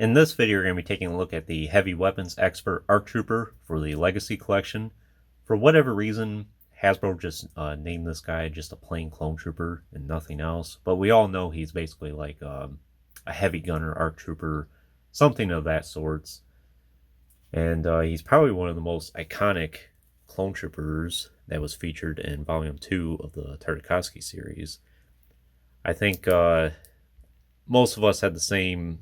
In this video, we're going to be taking a look at the Heavy Weapons Expert ARC Trooper for the Legacy Collection. For whatever reason, Hasbro just named this guy just a plain clone trooper and nothing else. But we all know he's basically like a heavy gunner ARC Trooper, something of that sorts. And he's probably one of the most iconic clone troopers that was featured in Volume 2 of the Tartakovsky series. I think most of us had the same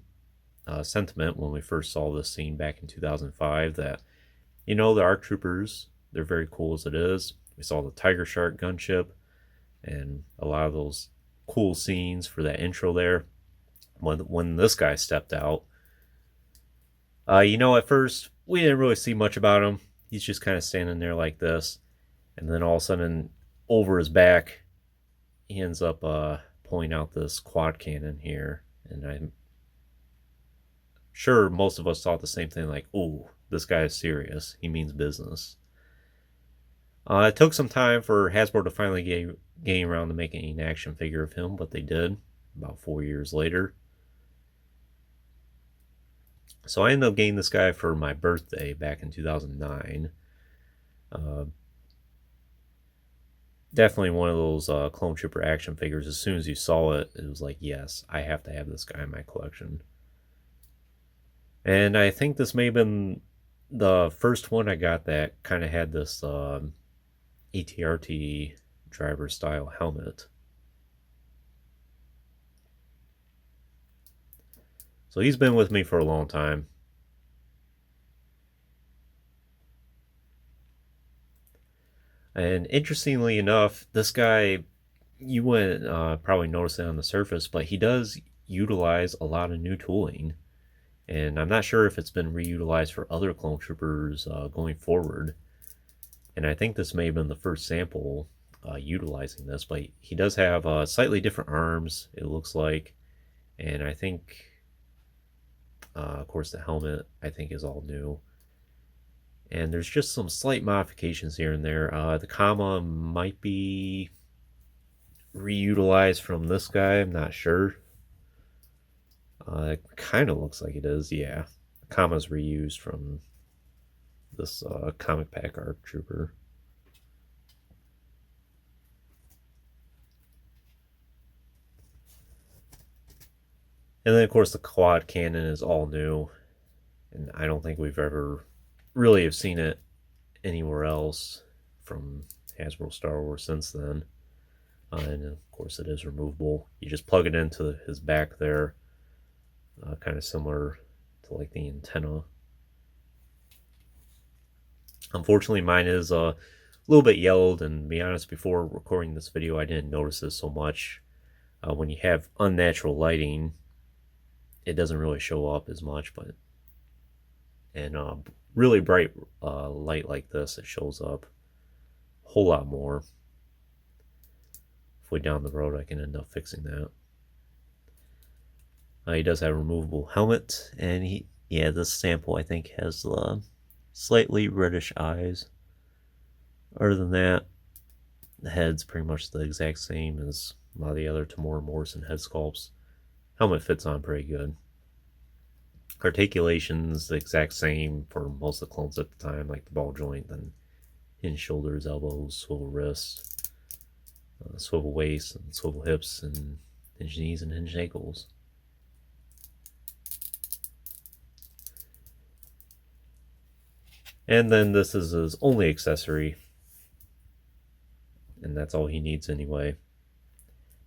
sentiment when we first saw this scene back in 2005 that, you know, the ARC Troopers, they're very cool as it is. We saw the Tiger Shark gunship and a lot of those cool scenes for that intro there. When this guy stepped out, at first we didn't really see much about him. He's just kind of standing there like this, and then all of a sudden over his back he ends up pulling out this quad cannon here, and I'm sure most of us thought the same thing, like, oh, this guy is serious, he means business. It took some time for Hasbro to finally get around to making an action figure of him, but they did about 4 years later. So I ended up getting this guy for my birthday back in 2009. Definitely one of those Clone Trooper action figures. As soon as you saw it, it was like, yes, I have to have this guy in my collection. And I think this may have been the first one I got that kind of had this ATRT driver style helmet. So he's been with me for a long time. And interestingly enough, this guy, you wouldn't probably notice it on the surface, but he does utilize a lot of new tooling. And I'm not sure if it's been reutilized for other clone troopers going forward. And I think this may have been the first sample utilizing this, but he does have slightly different arms, it looks like. And I think, of course, the helmet, I think, is all new. And there's just some slight modifications here and there. The comma might be reutilized from this guy, I'm not sure. It kind of looks like it is, yeah. The comma's reused from this comic pack ARC Trooper. And then, of course, the quad cannon is all new. And I don't think we've ever really have seen it anywhere else from Hasbro Star Wars since then. And, of course, it is removable. You just plug it into his back there. Kind of similar to like the antenna. Unfortunately, mine is a little bit yellowed, and to be honest, before recording this video, I didn't notice this so much. When you have unnatural lighting, it doesn't really show up as much, but in really bright light like this, it shows up a whole lot more. Hopefully down the road I can end up fixing that. He does have a removable helmet, and this sample I think has slightly reddish eyes. Other than that, the head's pretty much the exact same as a lot of the other Tamora Morrison head sculpts. Helmet fits on pretty good. Articulation's the exact same for most of the clones at the time, like the ball joint, then hinged shoulders, elbows, swivel wrists, swivel waist, and swivel hips, and hinged knees and hinged ankles. And then this is his only accessory, and that's all he needs anyway.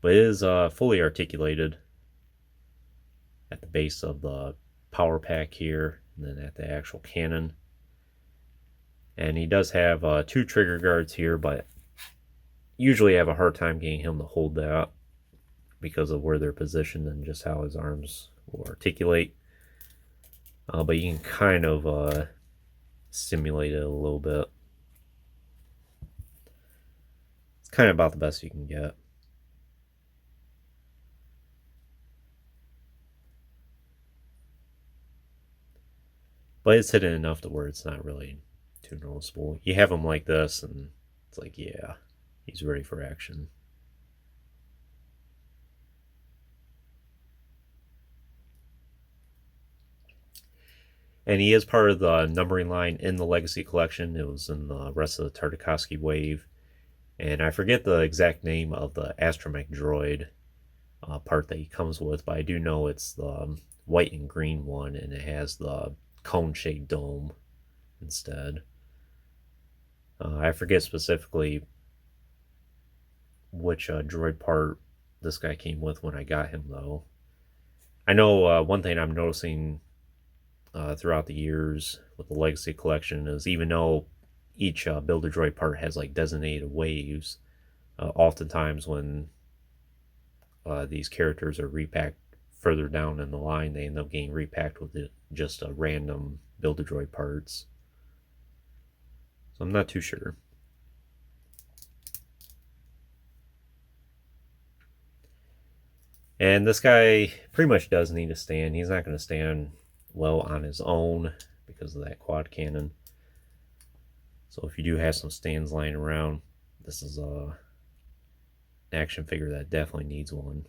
But it is fully articulated at the base of the power pack here, and then at the actual cannon. And he does have 2 trigger guards here, but usually I have a hard time getting him to hold that because of where they're positioned and just how his arms will articulate. But you can kind of simulate it a little bit. It's kind of about the best you can get. But it's hidden enough to where it's not really too noticeable. You have him like this, and it's like, yeah, he's ready for action. And he is part of the numbering line in the Legacy Collection. It was in the rest of the Tartakovsky wave. And I forget the exact name of the astromech droid part that he comes with, but I do know it's the white and green one, and it has the cone-shaped dome instead. I forget specifically which droid part this guy came with when I got him, though. I know one thing I'm noticing throughout the years with the Legacy Collection is even though each Build-A-Droid part has like designated waves, oftentimes when these characters are repacked further down in the line, they end up getting repacked with just random Build-A-Droid parts. So I'm not too sure. And this guy pretty much does need to stand. He's not going to stand well on his own because of that quad cannon. So if you do have some stands lying around, this is an action figure that definitely needs one.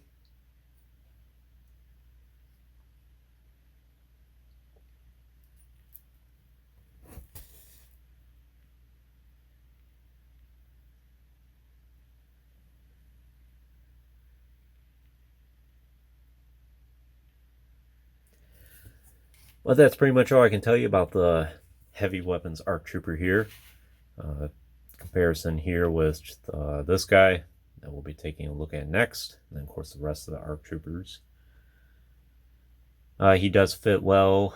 But that's pretty much all I can tell you about the Heavy Weapons ARC Trooper here. Comparison here with this guy that we'll be taking a look at next. And then, of course, the rest of the ARC Troopers. He does fit well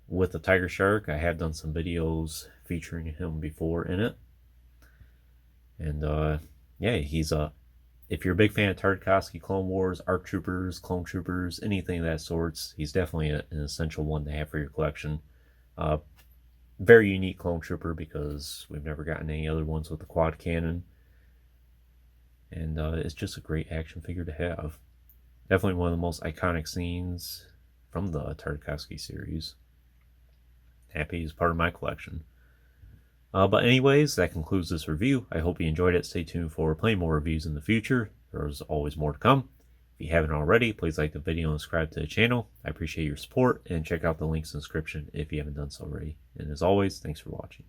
with the Tiger Shark. I have done some videos featuring him before in it. And yeah, he's if you're a big fan of Tartakovsky, Clone Wars, ARC Troopers, Clone Troopers, anything of that sorts, he's definitely an essential one to have for your collection. Very unique Clone Trooper because we've never gotten any other ones with the quad cannon. And it's just a great action figure to have. Definitely one of the most iconic scenes from the Tartakovsky series. Happy he's part of my collection. But anyways, that concludes this review. I hope you enjoyed it. Stay tuned for plenty more reviews in the future. There's always more to come. If you haven't already, please like the video and subscribe to the channel. I appreciate your support, and check out the links in the description if you haven't done so already. And as always, thanks for watching.